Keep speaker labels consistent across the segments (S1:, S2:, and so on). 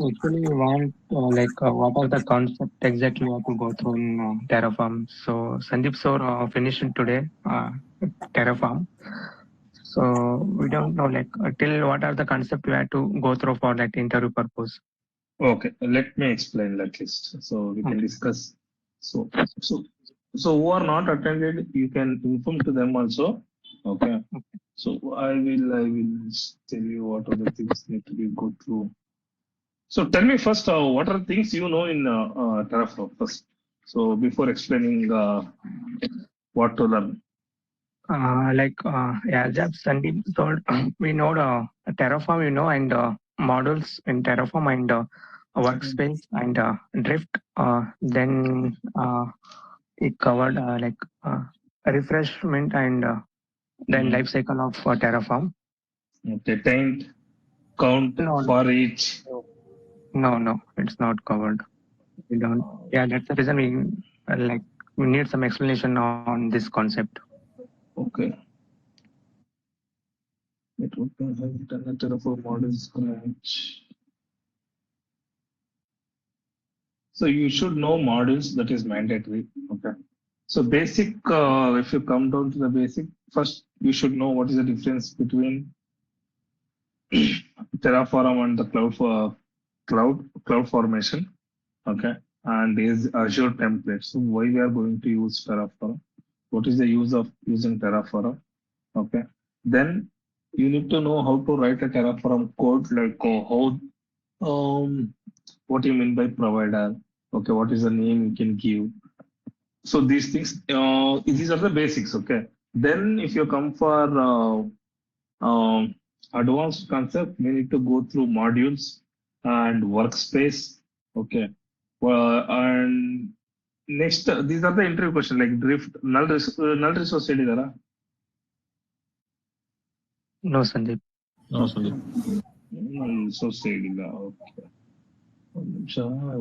S1: actually we want what are the concept exactly we have to go through in Terraform. So Sandeep sir finished today Terraform. So we don't know till what are the concept we have to go through for that interview purpose.
S2: Okay, let me explain at least so we can
S1: Okay.
S2: discuss. So, so, so who are not attended, you can inform to them also. Okay. So I will tell you what are the things need to be go through. So tell me first, what are the things you know in Terraform first? So before explaining what to learn.
S1: Yeah, just Sandeep told we know Terraform, and models in Terraform and workspace and Drift. Then it covered refreshment and then
S2: Mm.
S1: life cycle of Terraform.
S2: Okay, taint, count
S1: No,
S2: for each.
S1: no, it's not covered. We don't. Yeah, that's the reason we need some explanation on this concept.
S2: Okay. Network can have done Terraform models. So you should know modules, that is mandatory. Okay. So basic, if you come down to the basic, first you should know what is the difference between Terraform and the cloud formation. Okay. And is Azure template. So why we are going to use Terraform? What is the use of using Terraform? Okay. Then you need to know how to write a Terraform code, like how what do you mean by provider? Okay, what is the name you can give? So these things, these are the basics. Okay. Then if you come for advanced concept, we need to go through modules and workspace. Okay. And next, these are the interview questions like drift, null resource ಹೇಳಿದಾರಾ?
S1: No, Sandeep.
S2: No, sorry. Null resource ಹೇಳಿಲ್ಲ. Okay. ಒಂದು ನಿಮಿಷ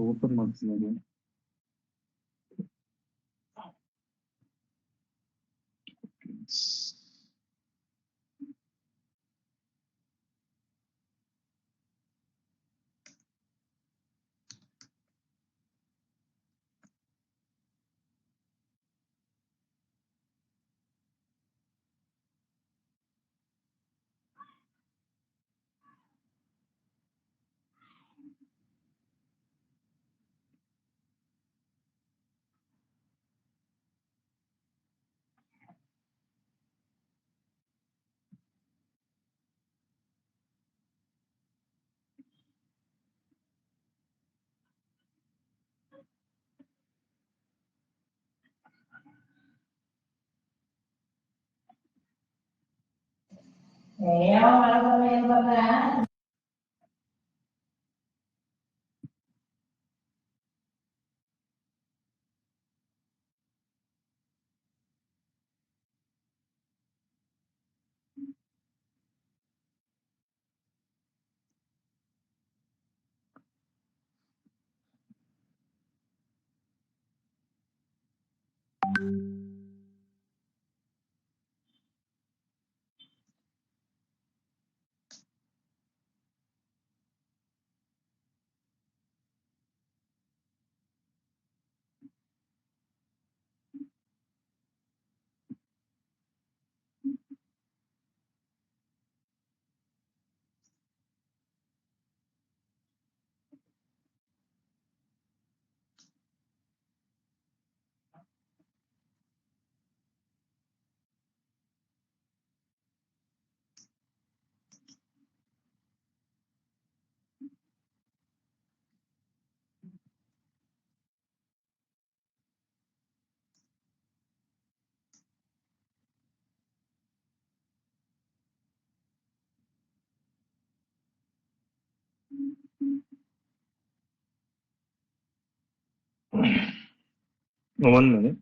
S2: open ಮಾಡ್ತೀನಿ ಅದು. One minute.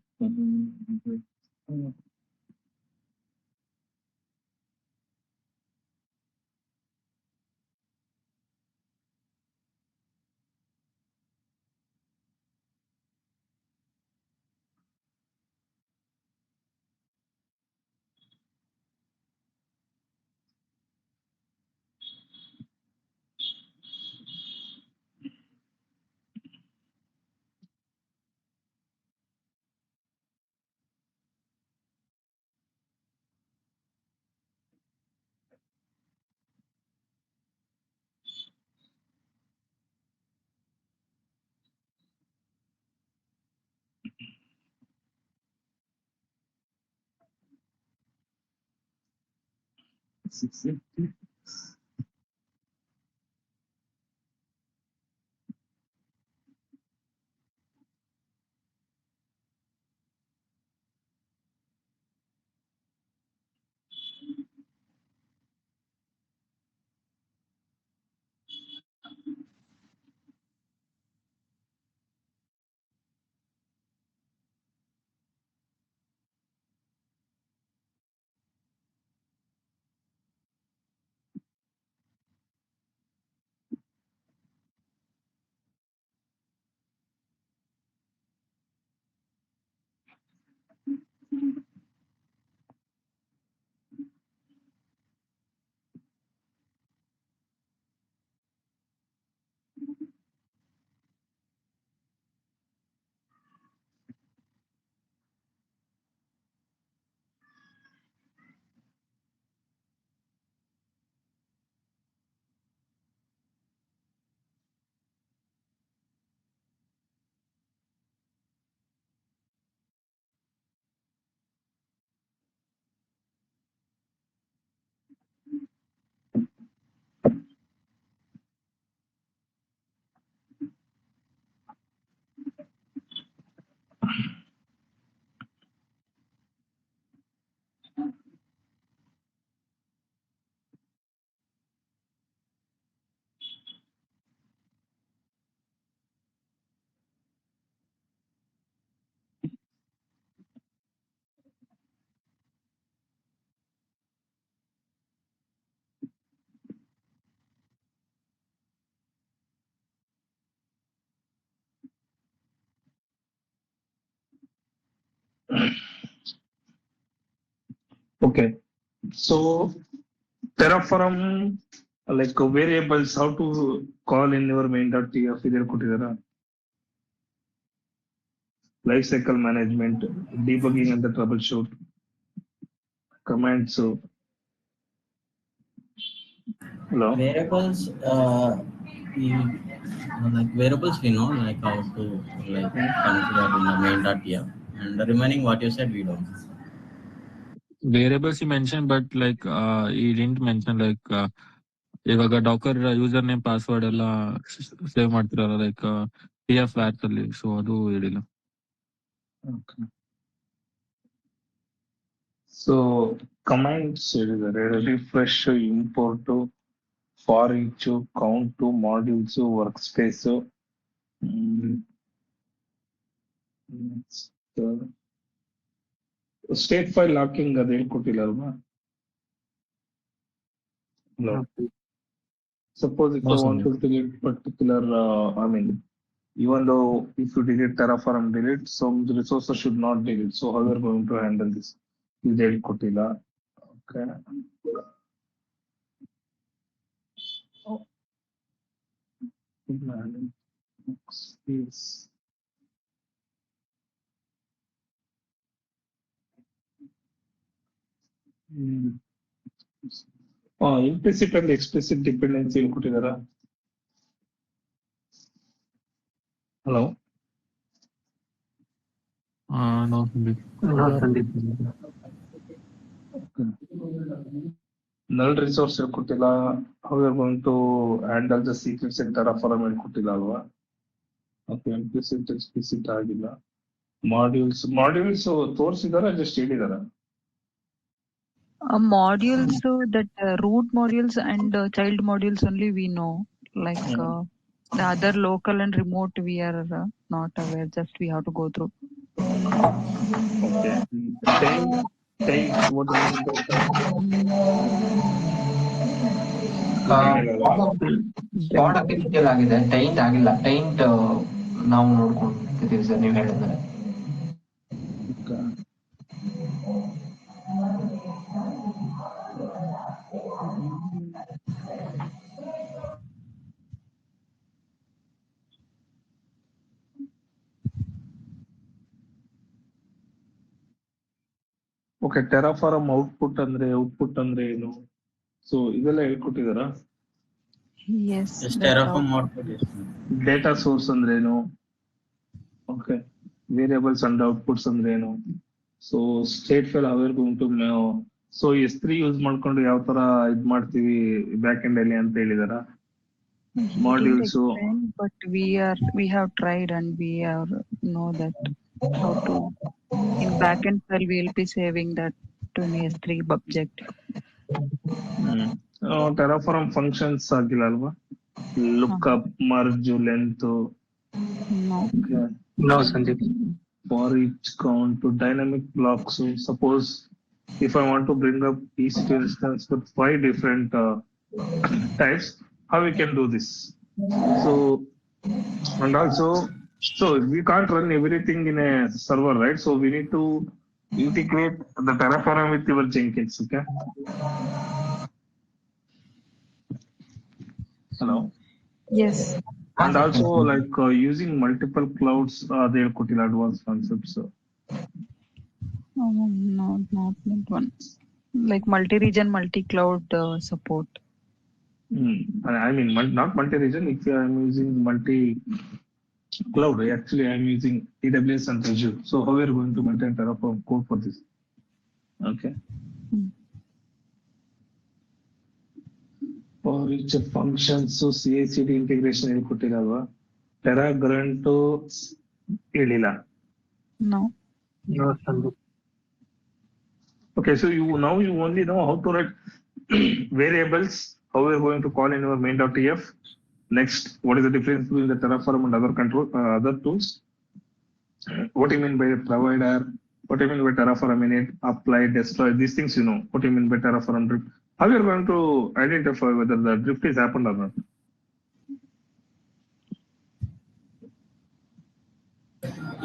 S2: 650. Okay. So Terraform like variables, how to call in your main.tf ಇದ್ರಲ್ಲಿ ಕೊಟ್ಟಿದಾರ life cycle management, debugging ಅಂತ trouble shoot, commands. Hello,
S3: Variables, we, like variables, we know like how to like configure in the main.tf, and the remaining what you said we don't.
S4: Variables he mentioned, but like he didn't mention like ಇವಾಗ Dakar user name password ಎಲ್ಲ save ಮಾಡ್ತಿರಲ್ಲ like TF ವ್ಯಾರ್ಸ್ ಅಲ್ಲಿ, so ಅದು ಹೇಳಿಲ್ಲ.
S2: So commands ಹೇಳಿದ್ದಾರೆ, refresh, import, for each, count, modules, work space, state file locking ಅದು ಹೇಳ್ಕೊಟ್ಟಿಲ್ಲ ಅಲ್ವಾ? Suppose if I want to delete particular, I mean, even though if you delete Terraform delete, some resources should not delete. So how we are going to handle this? Delete Kotila. Okay. Space. Implicit and explicit dependency ಹೇಳ್ಕೊಟ್ಟಿದಾರ. Hello.
S4: No,
S1: Sandeep.
S2: Null resource ಹೇಳ್ಕೊಟ್ಟಿಲ್ಲ. How we are going to handle the secrets in Terraform ಹೇಳ್ಕೊಟ್ಟಿಲ್ಲ ಅಲ್ವಾ? Okay, implicit explicit ಆಗಿಲ್ಲ. Modules ತೋರಿಸಿದಾರ, just ಹೇಳಿದಾರ?
S5: Modules, that root modules and child modules only we know. Like the other local and remote we are not aware. Just we have to go through.
S2: Okay. Taint, what do you
S6: spot official ಆಗಿದೆ, ಟೈಂಟ್ ಆಗಿಲ್ಲ. ಟೈಂಟ್ ನಾವು ನೋಡ್ಕೊಂಡಿದ್ದೀವಿ sir, ನೀವು ಹೇಳಿದ್ರೆ.
S2: Okay, ಟೆರಾಫಾರಮ್ output ಅಂದ್ರೆ ಏನು? So ಇದೆಲ್ಲ ಹೇಳ್ಕೊಟ್ಟಿದಾರ?
S5: Yes.
S3: Terraform output is
S2: data source ಅಂದ್ರೆ ಏನು? ಓಕೆ, ವೇರಿಯಬಲ್ಸ್ ಅಂಡ್ ಔಟ್ಪುಟ್ಸ್ ಅಂದ್ರೆ ಏನು? So state file how are going to so S3 use ಮಾಡ್ಕೊಂಡು ಯಾವ ತರ ಇದ್ ಮಾಡ್ತೀವಿ ಬ್ಯಾಕ್ ಎಂಡ್ ಅಲ್ಲಿ ಅಂತ ಹೇಳಿದಾರ
S5: He didn't
S2: modules.
S5: explain, but we have tried and we are know that how to in backend file we'll be saving that to an S3 object.
S2: Terraform functions ಆಗಿಲ್ಲ ಅಲ್ವಾ? Look up, merge, length,
S5: No.
S1: No, Sandeep.
S2: for each count to dynamic blocks. So suppose if I want to bring up EC2 instance with 5 different types, how we can do this? So, and also, so we can't run everything in a server, right? So we need to integrate the Terraform with your Jenkins, okay? Hello?
S5: Yes.
S2: And also like using multiple clouds, they'll put in advanced concepts.
S5: No, not that one. Like multi-region, multi-cloud support.
S2: I mean, not multi-region. If I'm using multi-cloud, actually I'm using AWS and Azure. So how we're going to maintain Terraform code for this? Okay. For each function, so CI/CD integration ಇಲ್ಲಿ ಕೊಟ್ಟಿರಲ್ವಾ? Terra Grunt ಹೇಳಿಲ್ಲ.
S5: No.
S1: No, Sandeep.
S2: Okay, so you only know how to write variables, how we're going to call in your main.tf. Next, what is the difference between the Terraform and other tools? What do you mean by provider? What do you mean by Terraform init, apply, destroy? These things you know. What do you mean by Terraform drift? How you're going to identify whether the drift is happened or not?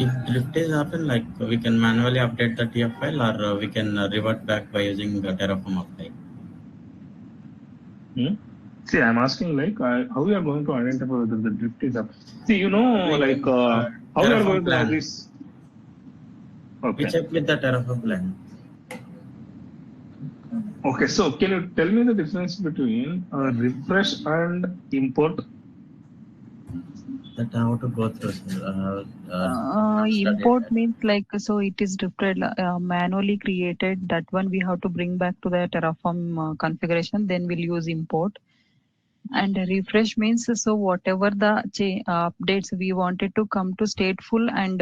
S3: If drift is happen, like we can manually update the TF file, or we can revert back by using the Terraform apply.
S2: See, I'm asking like how we are going to identify whether the drift is up. See, like how we are going to have this.
S3: We
S2: Okay.
S3: check with the Terraform plan.
S2: Okay, so can you tell me the difference between refresh and import?
S3: That how to go through.
S5: Import means like, so it is different, manually created. That one we have to bring back to the Terraform configuration. Then we'll use import. And refresh means, so whatever the updates we wanted to come to stateful and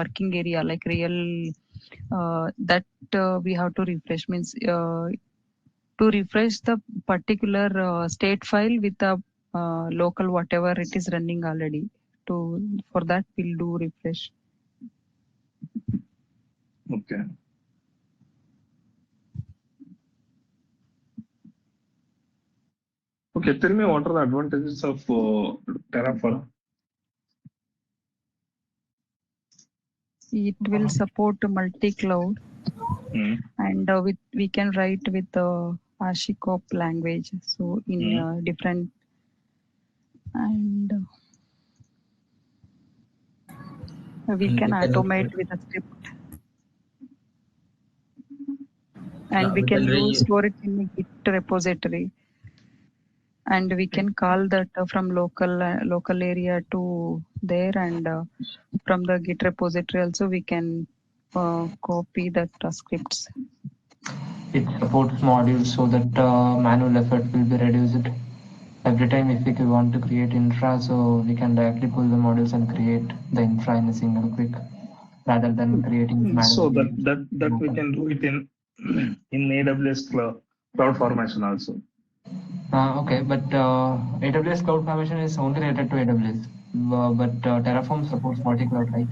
S5: working area, like real, that we have to refresh. Means to refresh the particular state file with the local whatever it is running already. For that we'll do refresh.
S2: Okay. Okay, tell me what are the advantages of Terraform?
S5: It will support multi-cloud, and we can write with the HashiCorp language. So in different, and we can automate with a script, and we can store it in a Git repository, and we can call that from local area to there, and from the Git repository also we can copy that scripts.
S6: It supports modules so that manual effort will be reduced. Every time if we want to create infra, so we can directly pull the modules and create the infra in a single click rather than creating it manually.
S2: So that we can do it in AWS cloud formation also.
S6: Okay, but AWS cloud formation is only related to AWS, but Terraform supports multi-cloud, right?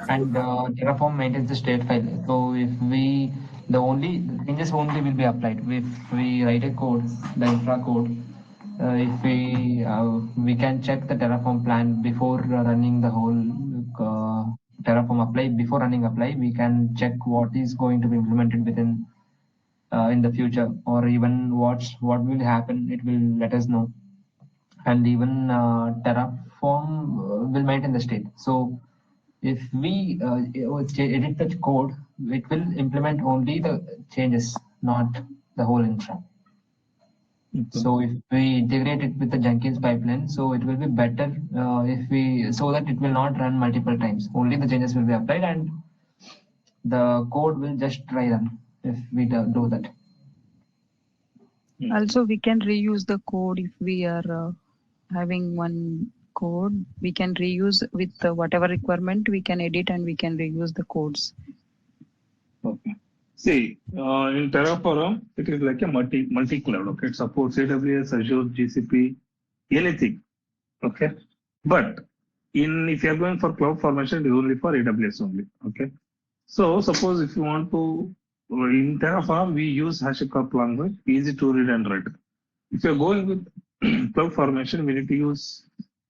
S6: And Terraform maintains the state file. So if the changes only will be applied if we write a code, the infra code. If we can check the Terraform plan before running the whole Terraform apply. Before running apply, we can check what is going to be implemented within in the future, or even what will happen. It will let us know, and even Terraform will maintain the state. So if we edit the code, it will implement only the changes, not the whole infra. So if we integrate it with the Jenkins pipeline, so it will be better so that it will not run multiple times. Only the changes will be applied, and the code will just try run if we do that.
S5: Also, we can reuse the code if we are having one code. We can reuse with whatever requirement we can edit and we can reuse the codes.
S2: Okay. See, in Terraform, it is like a multi-cloud. Okay, it supports AWS, Azure, GCP, anything. Okay, but if you are going for cloud formation, it is only for AWS only. Okay, so suppose if you want to in Terraform, we use HashiCorp language, easy to read and write. If you are going with cloud formation, we need to use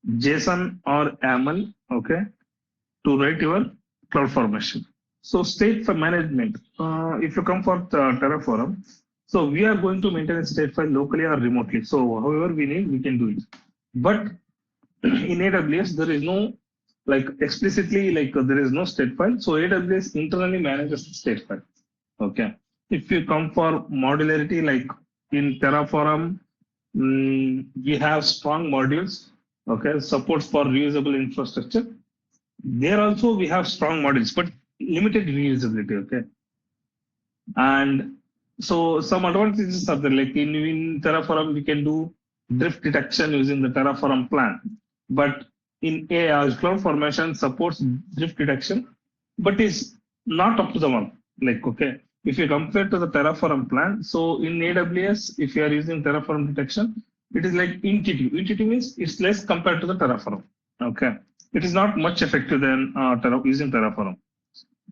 S2: JSON or YAML. Okay, to write your cloud formation. So state for management, if you come for Terraform, so we are going to maintain a state file locally or remotely. So however we need, we can do it. But in AWS, there is no like explicitly like there is no state file. So AWS internally manages the state file. Okay. If you come for modularity, like in Terraform, we have strong modules. Okay, supports for reusable infrastructure. There also we have strong modules, but limited reusability. Okay, and so some advantages are there. Like in Terraform, we can do drift detection using the Terraform plan, but in cloud formation supports drift detection, but is not up to the mark. Like okay, if you compare to the Terraform plan, so in AWS, if you are using Terraform detection, it is like intuitive. Intuitive means it's less compared to the Terraform. Okay, it is not much effective than using Terraform.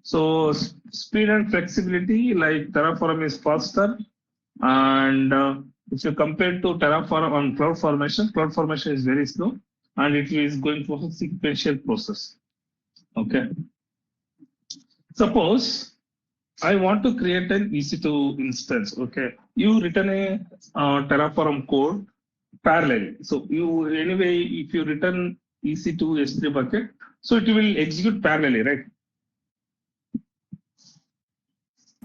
S2: So speed and flexibility, like Terraform is faster, and if you compare to Terraform on cloud formation is very slow, and it is going through a sequential process. Okay. Suppose I want to create an EC2 instance. Okay, you written a Terraform code parallel. So you anyway, if you return EC2 S3 bucket, so it will execute parallelly, right?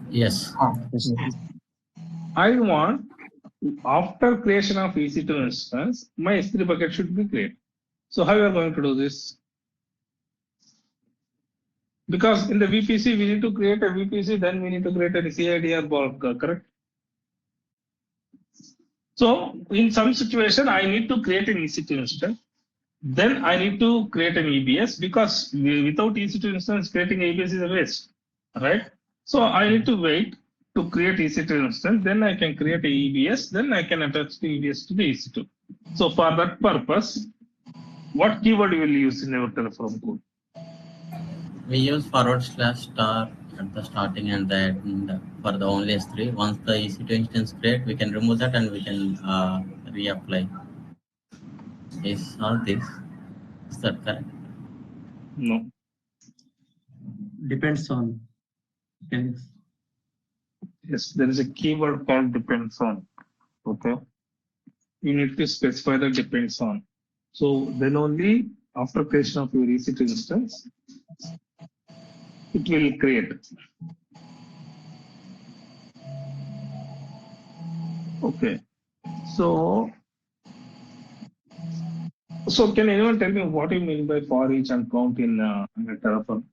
S3: Yes.
S2: I want after creation of EC2 instance, my S3 bucket should be created. So how you are going to do this? Because in the VPC, we need to create a VPC, then we need to create a CIDR bulk, correct? So in some situation, I need to create an EC2 instance. Then I need to create an EBS because without EC2 instance, creating EBS is a waste, right? So I need to wait to create EC2 instance. Then I can create a EBS. Then I can attach the EBS to the EC2. So for that purpose, what keyword you will use in your Terraform code?
S3: We use /* at the starting and the end for the only S3. Once the EC2 instance create, we can remove that and we can reapply. Is that correct?
S2: No.
S7: Depends on.
S2: Yes, there is a keyword called depends on. Okay. You need to specify the depends on. So then only after creation of your EC2 instance, it will create. Okay. So can anyone tell me what you mean by for each and count in Terraform?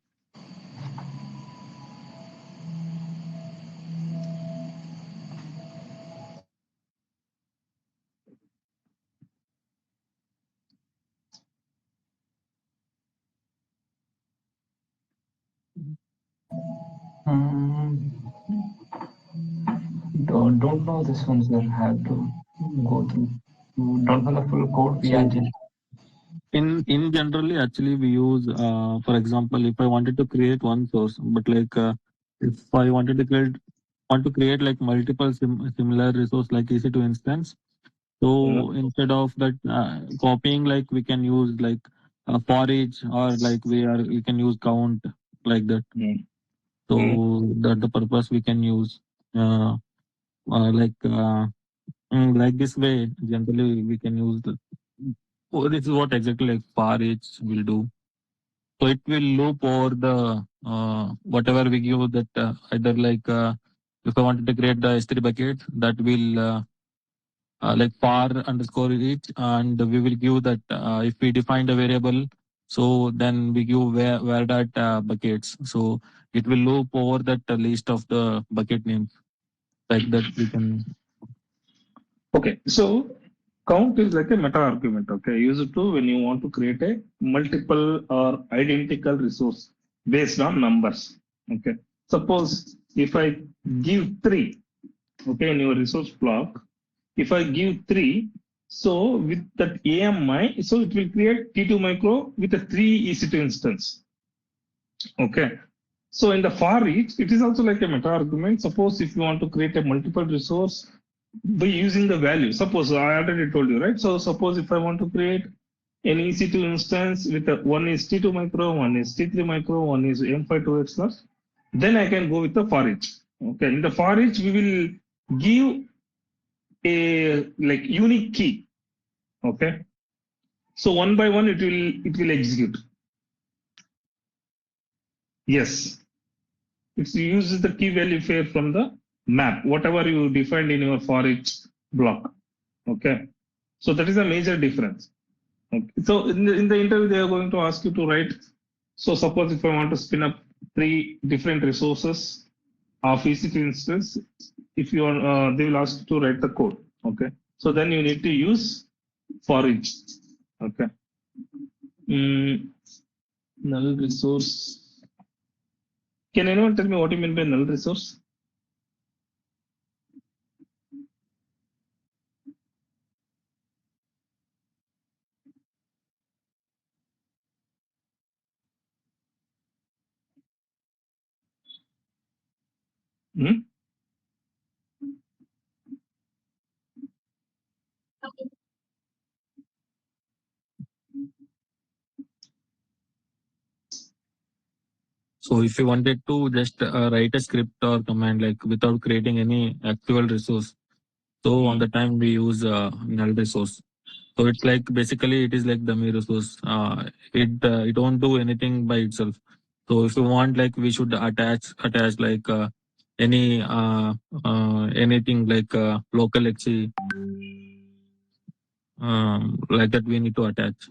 S6: Don't know this one, sir. Have to go through. Don't know the full code. We are just
S4: In generally, actually, we use, for example, if I wanted to create one source, but like if I wanted to create like multiple similar resource like EC2 instance, so instead of that copying, like we can use like for each, or like we can use count like that. So that the purpose we can use like this way. Generally, we can use the. Oh, this is what exactly like for each will do. So it will loop over the whatever we give that either like if I wanted to create the S3 bucket, that will like for underscore each, and we will give that if we define the variable, so then we give where that buckets. So it will loop over that list of the bucket names. Like that we can.
S2: Okay, so count is like a meta argument. Okay, use it to when you want to create a multiple or identical resource based on numbers. Okay, suppose if I give 3, okay, in your resource block, if I give 3, so with that AMI, so it will create T2 micro with a 3 EC2 instance. Okay, so in the for each, it is also like a meta argument. Suppose if you want to create a multiple resource by using the value, suppose I already told you, right? So suppose if I want to create an EC2 instance with a, one is T2 micro, one is T3 micro, one is M5 2X+, then I can go with the for each. Okay, in the for each, we will give a like unique key. Okay, so one by one it will execute. Yes, it uses the key value pair from the map, whatever you defined in your for each block. Okay, so that is a major difference. Okay. So in the interview, they are going to ask you to write. So suppose if I want to spin up 3 different resources of EC2 instance, if you are, they will ask you to write the code. Okay, so then you need to use for each. Okay, null resource. Can anyone tell me what you mean by null resource? Hmm?
S4: So if you wanted to just write a script or command like without creating any actual resource, so on the time we use null resource. So it's like basically it is like dummy resource. It won't do anything by itself. So if you want, like we should attach like anything like local XE, like that we need to attach.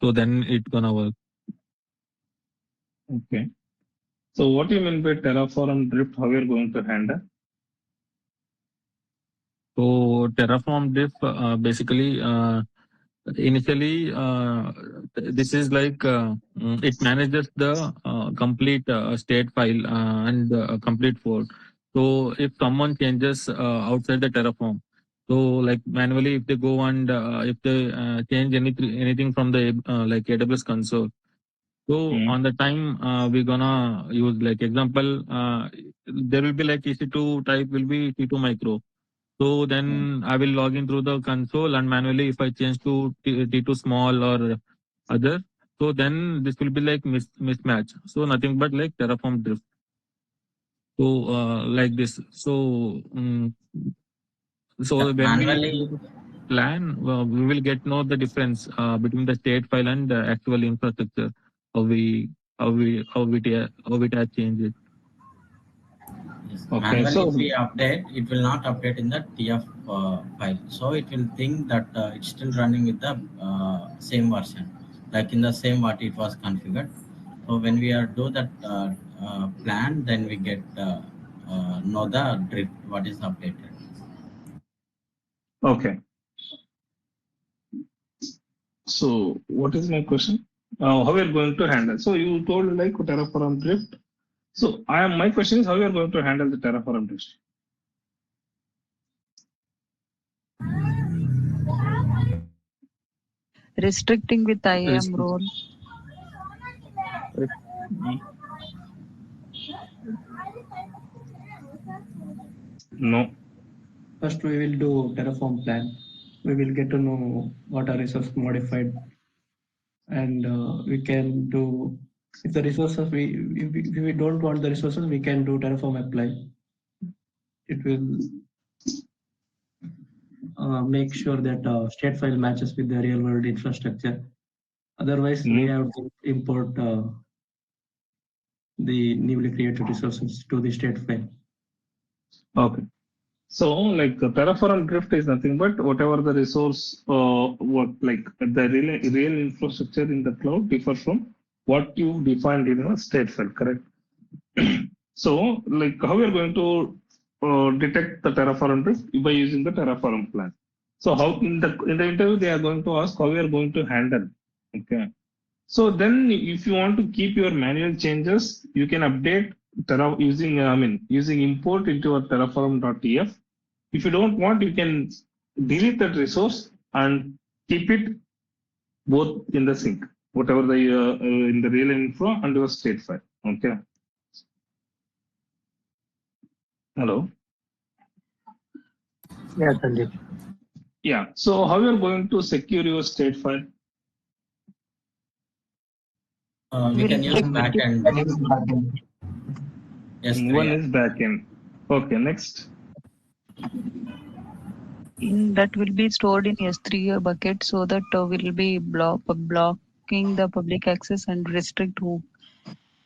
S4: So then it gonna work.
S2: Okay. So what do you mean by Terraform drift? How you're going to handle?
S4: So Terraform diff basically initially this is like it manages the complete state file and complete code. So if someone changes outside the Terraform, so like manually if they go and if they change anything from the like AWS console, so on the time we're gonna use like example there will be like EC2 type will be T2 micro. So then I will log in through the console and manually if I change to T2 small or other, so then this will be like mismatch. So nothing but like Terraform drift. So like this. So
S3: Yeah,
S4: when we
S3: manually,
S4: plan, we will get know the difference between the state file and the actual infrastructure. How we has changed it.
S3: yes,
S2: Okay,
S3: manually
S2: so
S3: if we update, it will not update in the TF file. So it will think that it's still running with the same version, like in the same what it was configured. So when we are do that plan, then we get know the drift what is updated.
S2: okay. So what is my question? How we are going to handle? So you told like Terraform drift. So my question is how you are going to handle the Terraform drift?
S5: Restricting with IAM role.
S2: No.
S7: First, we will do Terraform plan. We will get to know what are resource modified, and we can do if the resources if we don't want the resources, we can do Terraform apply. It will make sure that state file matches with the real world infrastructure. Otherwise, we have to import the newly created resources to the state file.
S2: Okay. So like Terraform drift is nothing but whatever the resource what like the real infrastructure in the cloud differ from what you defined in a state file, correct? So, like how we are going to detect the Terraform drift by using the Terraform plan. So, how in the interview they are going to ask how we are going to handle. Okay. So then, if you want to keep your manual changes, you can update using import into your Terraform.tf. If you don't want, you can delete that resource and keep it both in the sync, whatever the in the real info and your state file. Okay. Hello.
S1: Yeah, Sandeep.
S2: Yeah. So how you are going to secure your state file?
S3: We
S5: We'll
S3: can use
S5: check
S3: backend. S3.
S2: One is backend. Okay. Next.
S5: in that will be stored in S3 bucket so that will be blocking the public access and restrict who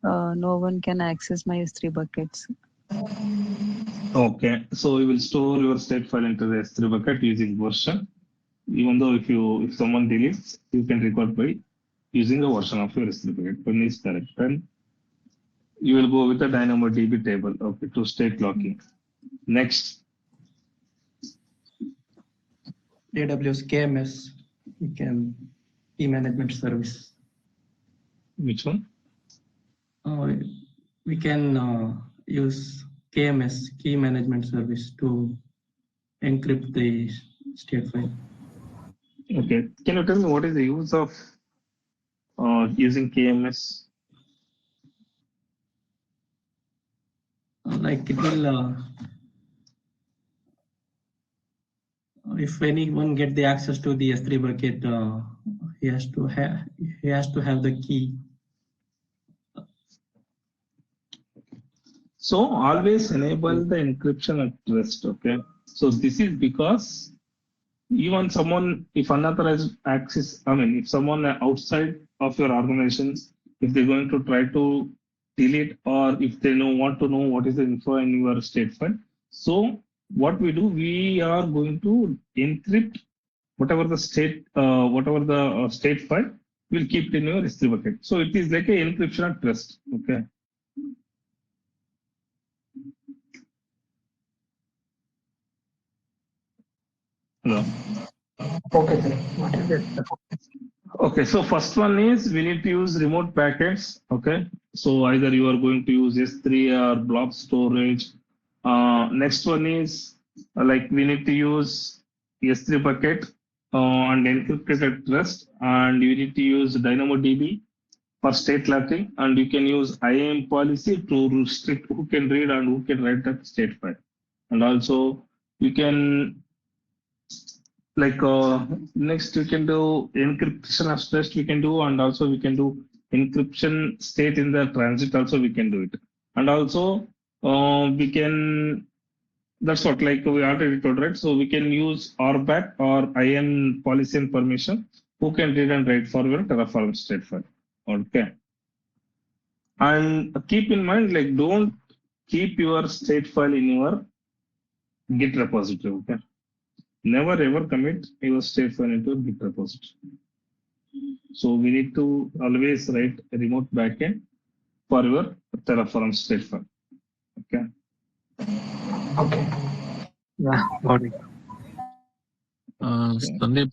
S5: no one can access my S3 buckets.
S2: Okay. So we will store your state file into the S3 bucket using version. Even though if someone deletes, you can record by using the version of your S3 bucket. When is correct, then you will go with the DynamoDB table. Okay, to state locking. Next.
S7: AWS KMS, we can key management service.
S2: Which one?
S7: We can use KMS, key management service, to encrypt the state file.
S2: Okay. Can you tell me what is the use of using KMS?
S7: Like it will, if anyone get the access to the S3 bucket, he has to have the key.
S2: So always enable the encryption at rest. Okay. So this is because even someone, if unauthorized access, if someone outside of your organization, if they're going to try to delete, or if they want to know what is the info in your state file. So what we do, we are going to encrypt whatever the state file, we'll keep it in your S3 bucket. So it is like a encryption at rest. Okay. Hello.
S6: Okay, sir.
S2: Okay, so first one is we need to use remote packets. Okay, so either you are going to use S3 or blob storage. Next one is like we need to use S3 bucket and encrypted at rest, and you need to use DynamoDB for state locking, and you can use IAM policy to restrict who can read and who can write that state file, and also you can next we can do encryption as test we can do, and also we can do encryption state in the transit also we can do it, and also we can, that's what like we already told, right? So we can use RBAC or IAM policy and permission who can read and write for your Terraform state file. Okay, and keep in mind, like, don't keep your state file in your Git repository. Okay, never ever commit your state file into a Git repository. So we need to always write a remote backend for your Terraform state file. Okay.
S6: Okay.
S1: Yeah, got it.
S4: Sandeep,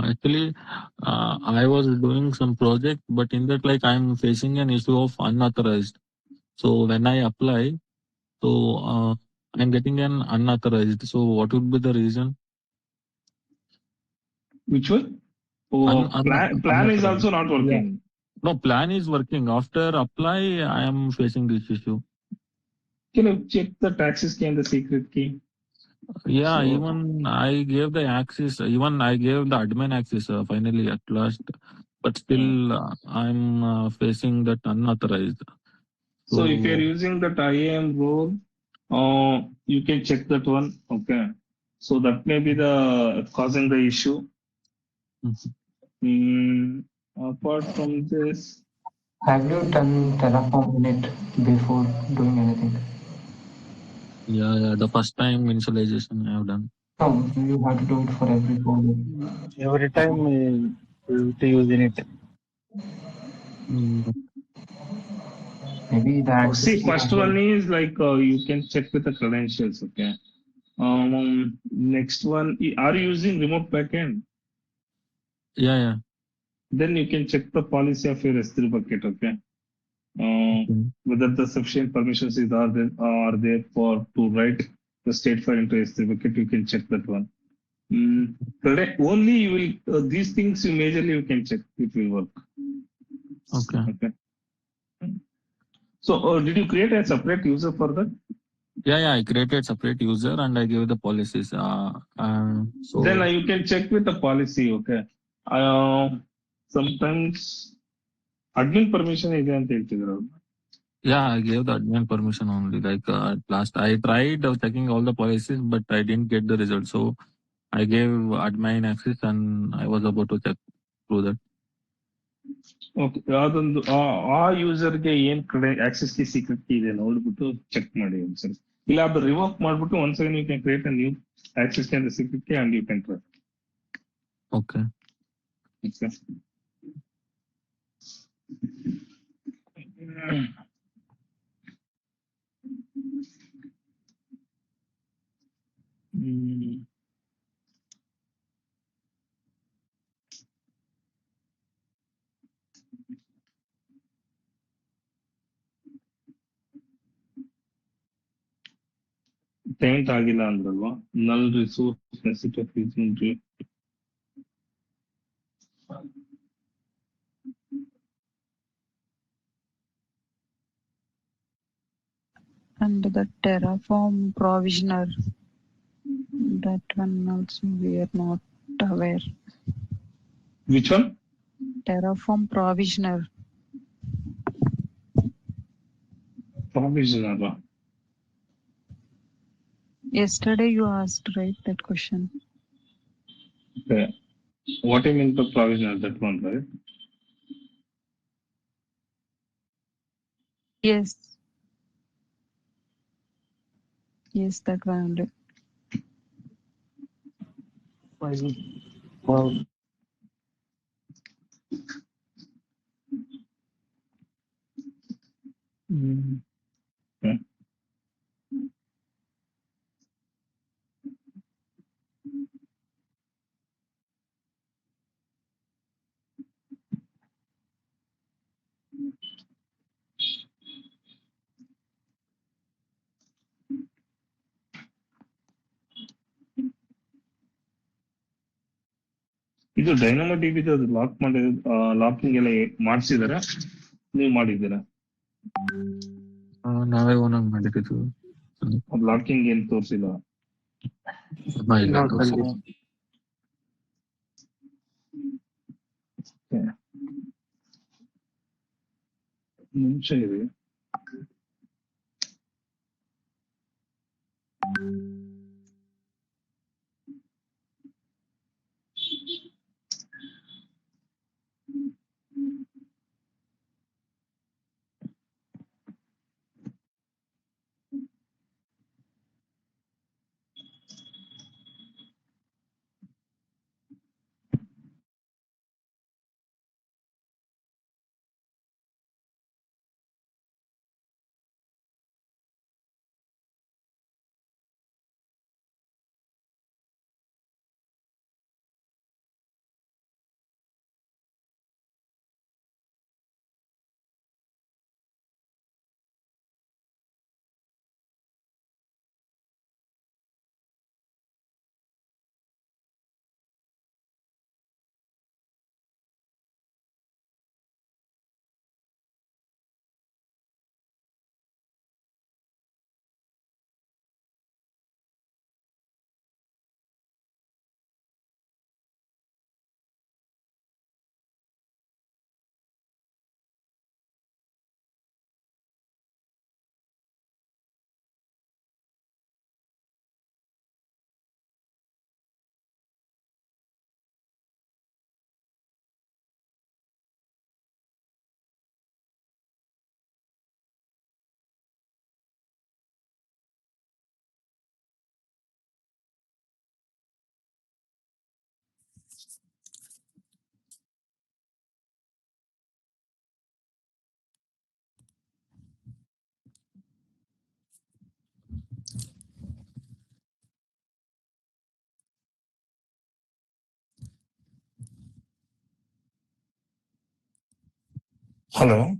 S4: actually, I was doing some project, but in that, like, I'm facing an issue of unauthorized. So when I apply, so I'm getting an unauthorized. So what would be the reason?
S2: Which one? Oh, plan is also not working.
S4: No, plan is working. After apply, I am facing this issue.
S2: Can you check the access key and the secret key?
S4: Yeah,
S2: So-
S4: even I gave the access, even I gave the admin access finally at last, but still I'm facing that unauthorized.
S2: So if you're using that IAM role, you can check that one. Okay. So that may be the causing the issue. Apart from this,
S6: Have you done Terraform init before doing anything?
S4: Yeah, the first time initialization I have done.
S6: No, you have to do it for every project.
S8: Every time we have to use init.
S4: Mm.
S6: Maybe the access
S2: See,
S6: key
S2: first
S6: number.
S2: one is like you can check with the credentials. Okay. Next one, are you using remote backend?
S4: Yeah.
S2: Then you can check the policy of your S3 bucket. Okay.
S4: Okay.
S2: Whether the sufficient permissions are there for to write the state file into S3 bucket, you can check that one. Only you will these things you majorly you can check it will work.
S4: Okay.
S2: Okay. So did you create a separate user for that?
S4: Yeah. I created separate user and I gave the policies. So
S2: Then you can check with the policy. Okay. Sometimes admin permission ಇದೆ ಅಂತ ಹೇಳ್ತಿದ್ರು.
S4: yeah, I gave the admin permission only. Like at last, I tried checking all the policies, but I didn't get the result. So I gave admin access and I was about to check through that.
S2: Okay ಅದೊಂದು ಆ ಯೂಸರ್ಗೆ ಏನ್ ಕಡೆ access key secret key ಇದೆ ನೋಡ್ಬಿಟ್ಟು check ಮಾಡಿ ಒಂದ್ಸರಿ. ಇಲ್ಲ ಅದು ರಿವೋಕ್ ಮಾಡ್ಬಿಟ್ಟು ಒಂದ್ಸರಿ you can create a new access key and secret key and you can try.
S4: Okay.
S2: Paint ಆಗಿಲ್ಲ ಅಂದ್ರಲ್ವಾ, null resource necessity of using
S5: And the Terraform provisioner, that one also we are not aware.
S2: Which one?
S5: Terraform provisioner.
S2: Provision ಅಲ್ವಾ?
S5: Yesterday you asked, right, that question?
S2: Okay. What do you mean by provisional? That one, right?
S5: Yes. Yes, that one only.
S2: Well, okay. ಇದು dynamo dB lock ಮಾಡಿ locking ಎಲ್ಲ ಮಾಡಿಸಿದಾರ, ನೀವು ಮಾಡಿದ್ದೀರಾ?
S4: ನಾವೇ ಓನಾಗಿ ಮಾಡಿದ್ದು.
S2: Locking ಏನ್ ತೋರಿಸಿಲ್ಲ? ನಿಮಿಷ ಇದೆ. Hello.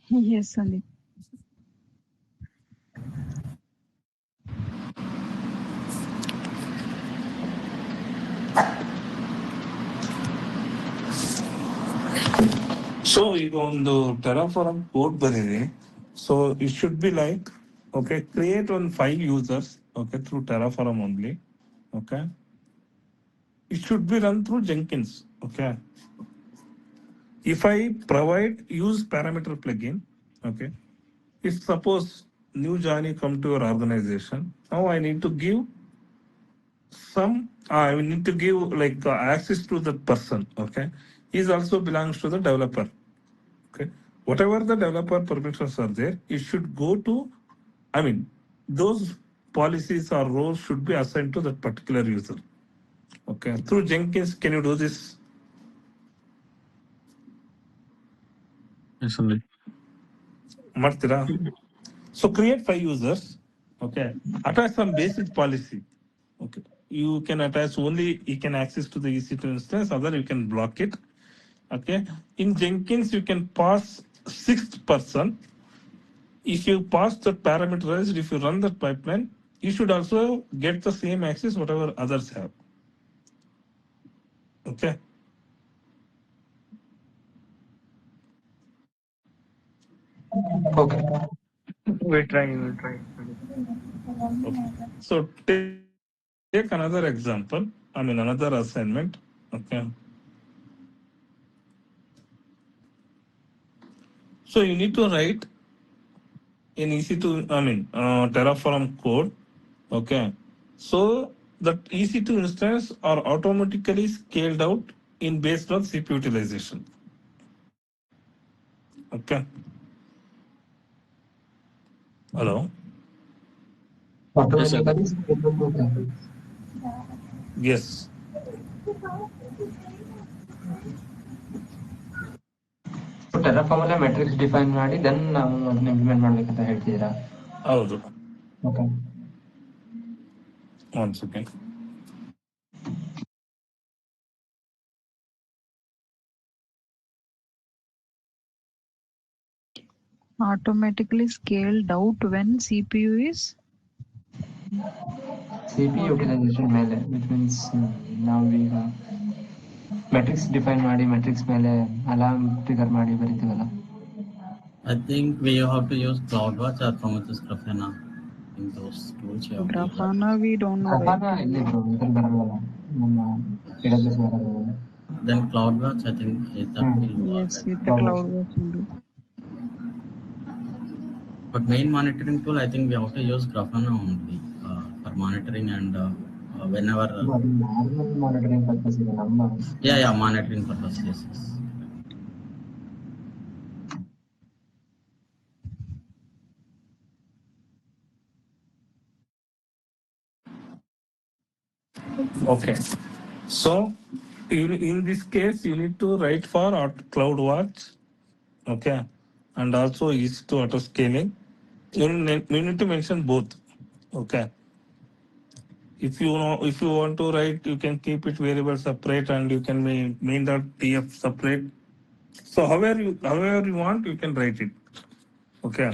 S5: Yes, Sandeep.
S2: So ಈಗ ಒಂದು Terraform code ಬರೀರಿ. So it should be like, okay, create on 5 users, okay, through Terraform only. Okay. It should be run through Jenkins. Okay. If I provide use parameter plugin, okay. If suppose new journey come to your organization, now I need to give some, I need to give like access to that person. Okay. He also belongs to the developer. Okay. Whatever the developer permissions are there, it should go to, I mean, those policies or roles should be assigned to that particular user. Okay. Through Jenkins, can you do this?
S4: Yes, Sandeep.
S2: Martira? So create 5 users. Okay. Attach some basic policy. Okay. You can attach only, you can access to the EC2 instance, other you can block it. Okay. In Jenkins, you can pass 6th person. If you pass that parameterized, if you run that pipeline, you should also get the same access whatever others have. Okay.
S6: Okay.
S1: We'll try.
S2: Okay. So take another example. I mean another assignment. Okay. So you need to write in EC2, I mean Terraform code. Okay. So that EC2 instance are automatically scaled out in based on CPU utilization. Okay. Hello.
S4: Yes, sir.
S6: Automatically scheduled to happen.
S2: Yes.
S6: So Terraform ಅಲ್ಲೇ matrix define ಮಾಡಿ then ನಾವು ಅದನ್ನ implement ಮಾಡ್ಬೇಕಂತ ಹೇಳ್ತಿದ್ದೀರಾ?
S2: ಹೌದು.
S6: Okay.
S2: One second.
S5: Automatically scaled out when CPU is
S6: CPU utilisation ಮೇಲೆ, which means ನಾವು ಈಗ ಮೆಟ್ರಿಕ್ಸ್ ಡಿಫೈನ್ ಮಾಡಿ ಮೆಟ್ರಿಕ್ಸ್ ಮೇಲೆ ಅಲಾರ್ಮ್ ಟ್ರಿಗರ್ ಮಾಡಿ ಬರಿತೀವಲ್ಲ.
S3: I think we have to use CloudWatch or Prometheus Grafana. In those tools you have to use.
S5: Grafana, we don't know.
S6: Grafana ಇಲ್ಲಿ ಇದ್ರಲ್ಲಿ ಬರಲ್ಲ, ನಮ್ಮ AWS ಬರಲ್ಲ.
S3: Then CloudWatch, I think that will work.
S5: Yes, with the CloudWatch only.
S3: But main monitoring tool, I think we have to use Grafana only for monitoring and whenever.
S6: Normal monitoring purpose ಇದೆ ನಮ್ಮ.
S3: Yeah, monitoring purpose. Yes.
S2: Okay. So in this case, you need to write for CloudWatch. Okay. And also is to auto scaling. You need to mention both. Okay. If you know, if you want to write, you can keep it variable separate and you can main .tf separate. So however you want, you can write it. Okay.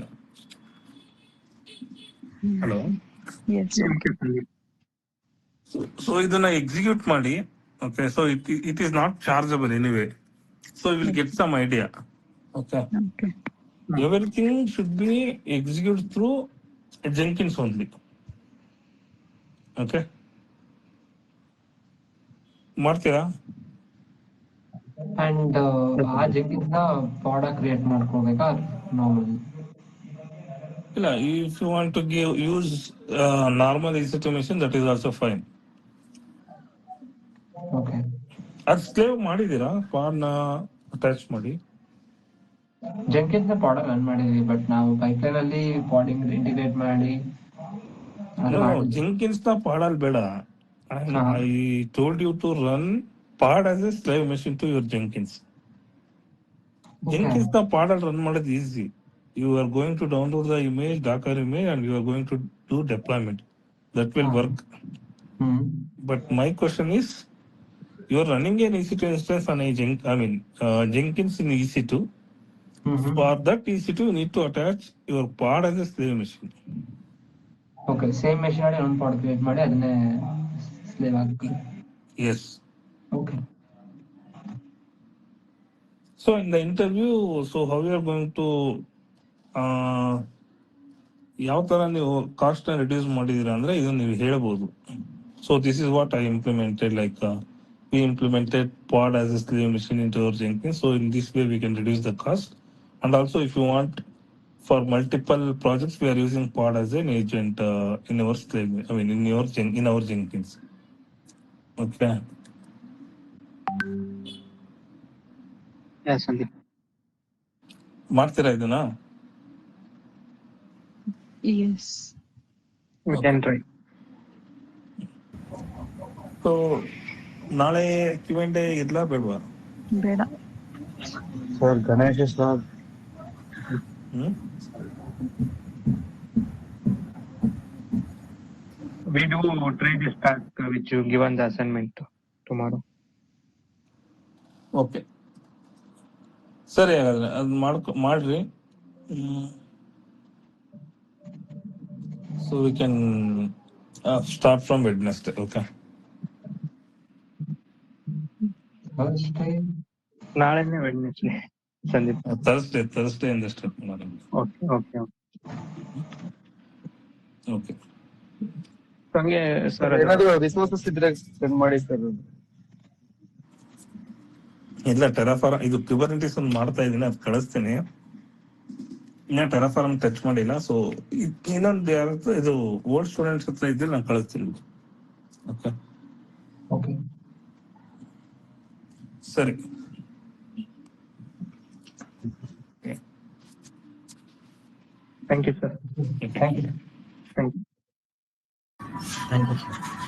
S2: Hello.
S5: Yes.
S2: So ಇದನ್ನ execute ಮಾಡಿ. Okay. So it is not chargeable anyway. So you will get some idea. Okay.
S5: Okay.
S2: Everything should be executed through Jenkins only. Okay. ಮಾಡ್ತೀರಾ?
S6: And ಆ ಜೆಂಕಿನ್ಸ್ ನ ಪಾಡ create ಮಾಡ್ಕೊಳ್ಬೇಕಾ ನಾವು?
S2: ಇಲ್ಲ, if you want to use normal EC2 machine, that is also fine.
S6: Okay.
S2: ಅದು slave ಮಾಡಿದೀರಾ? ಪಾಡ್ನ attach ಮಾಡಿ
S6: ಜೆಂಕಿನ್ಸ್ ನ ಪಾಡ ರನ್ ಮಾಡಿದ್ವಿ, ಬಟ್ ನಾವು ಪೈಪ್ಲೈನ್ ಅಲ್ಲಿ ಪಾಡಿಂಗ್ ಇಂಟಿಗ್ರೇಟ್ ಮಾಡಿ
S2: ಜೆಂಕಿನ್ಸ್ ನ ಪಾಡಲ್ಲಿ ಬೇಡ. I told you to run pod as a slave machine to your Jenkins. Jenkins ನ ಪಾಡಲ್ಲಿ ರನ್ ಮಾಡೋದು easy. You are going to download the image, Docker image, and you are going to do deployment. That will work. But my question is, You are running an EC2 instance on a Jenkins in EC2. For that EC2, you need to attach your pod as a slave machine.
S6: Okay same machine ಮಾಡಿ ಒಂದು ಪಾಡ್ create ಮಾಡಿ ಅದನ್ನೇ slave hockey.
S2: Yes.
S6: Okay.
S2: So in the interview, so how you are going to ಯಾವ ತರ ನೀವು cost ನ reduce ಮಾಡಿದೀರಾ ಅಂದ್ರೆ ಇದನ್ನ ನೀವು ಹೇಳ್ಬೋದು. So this is what I implemented, like we implemented pod as a slave machine into our Jenkins. So in this way we can reduce the cost. And also if you want for multiple projects, we are using pod as an agent in our slave, in our Jenkins. Okay.
S1: Yes, Sandeep.
S2: ಮಾಡ್ತೀರಾ ಇದನ್ನ?
S5: Yes.
S1: We can try.
S2: So ನಾಳೆ Q&A ಇರ್ಲಾ ಬೇಡವಾ?
S5: ಬೇಡ.
S8: Sir Ganesh sir,
S1: We do try this task which you given the assignment tomorrow.
S2: Okay ಸರಿ, ಹಾಗಾದ್ರೆ ಅದು ಮಾಡ್ರಿ. So we can start from Wednesday. Okay,
S1: ನಾಳೆನೇ ವೆಡ್ನೆಸ್ಡೇ ಸಂದೀಪ್.
S2: ಥರ್ಸ್ಡೇ ಇಂದ ಸ್ಟಾರ್ಟ್ ಮಾಡೋಣ.
S1: Okay okay
S2: okay.
S1: ಹಂಗೆ ಸರ್
S8: ಏನಾದ್ರು ರಿಸೋರ್ಸಸ್ ಇದ್ರೆ ಸೆಂಡ್ ಮಾಡಿ ಸರ್.
S2: ಇಲ್ಲ, ಟೆರಾಫಾರ್ಮ್ ಇದು ಕ್ಯೂಬರ್ನೆಟಿಸ್ ಒಂದು ಮಾಡ್ತಾ ಇದೀನಿ, ಅದು ಕಳಿಸ್ತೀನಿ. ಇನ್ನ ಟೆರಾಫಾರ್ಮ್ ಟಚ್ ಮಾಡಿಲ್ಲ. ಸೊ ಇನ್ನೊಂದು ಯಾರು ಇದು ಓಲ್ಡ್ ಸ್ಟೂಡೆಂಟ್ಸ್ ಹತ್ರ ಇದ್ರೆ ನಾನು ಕಳಿಸ್ತೀನಿ. ಓಕೆ
S6: ಓಕೆ
S2: ಸರಿ.
S1: Thank you sir.
S6: Thank you.
S1: Thank you.
S3: Thank you, sir.